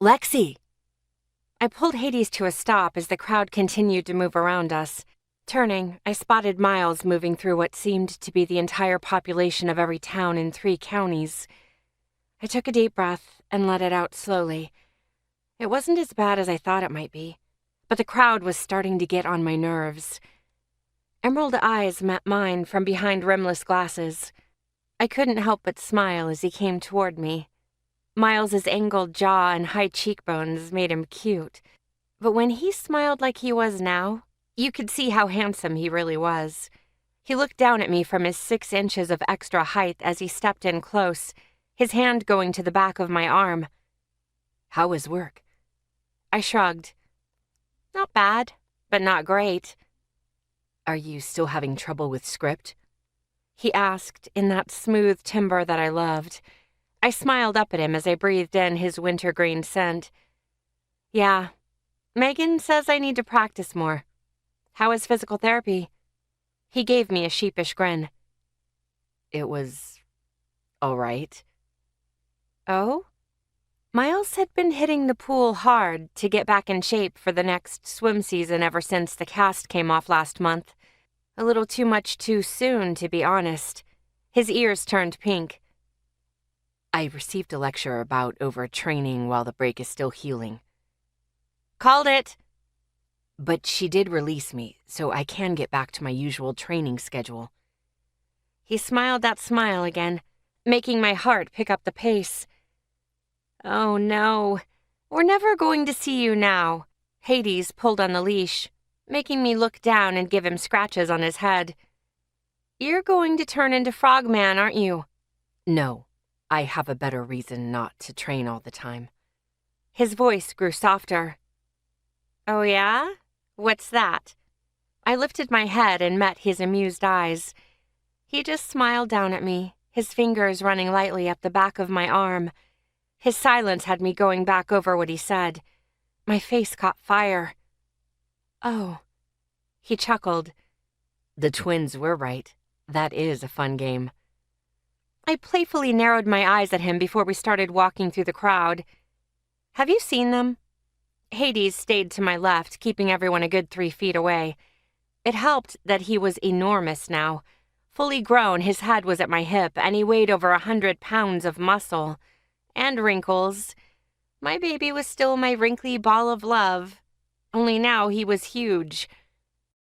Lexie! I pulled Hades to a stop as the crowd continued to move around us. Turning, I spotted Miles moving through what seemed to be the entire population of every town in 3 counties. I took a deep breath and let it out slowly. It wasn't as bad as I thought it might be, but the crowd was starting to get on my nerves. Emerald eyes met mine from behind rimless glasses. I couldn't help but smile as he came toward me. Miles's angled jaw and high cheekbones made him cute, but when he smiled like he was now, you could see how handsome he really was. He looked down at me from his 6 inches of extra height as he stepped in close, his hand going to the back of my arm. "How was work?" I shrugged. "Not bad, but not great." "Are you still having trouble with script?" he asked in that smooth timbre that I loved. I smiled up at him as I breathed in his wintergreen scent. "Yeah, Megan says I need to practice more. How is physical therapy?" He gave me a sheepish grin. "It was all right." "Oh?" Miles had been hitting the pool hard to get back in shape for the next swim season ever since the cast came off last month. A little too much too soon, to be honest. His ears turned pink. "I received a lecture about overtraining while the break is still healing." "Called it!" "But she did release me, so I can get back to my usual training schedule." He smiled that smile again, making my heart pick up the pace. "Oh no, we're never going to see you now." Hades pulled on the leash, making me look down and give him scratches on his head. "You're going to turn into Frogman, aren't you?" "No, I have a better reason not to train all the time." His voice grew softer. "Oh yeah? What's that?" I lifted my head and met his amused eyes. He just smiled down at me, his fingers running lightly up the back of my arm. His silence had me going back over what he said. My face caught fire. "Oh," he chuckled. "The twins were right. That is a fun game." I playfully narrowed my eyes at him before we started walking through the crowd. "Have you seen them?" Hades stayed to my left, keeping everyone a good 3 feet away. It helped that he was enormous now. Fully grown, his head was at my hip, and he weighed over 100 pounds of muscle. And wrinkles. My baby was still my wrinkly ball of love. Only now he was huge.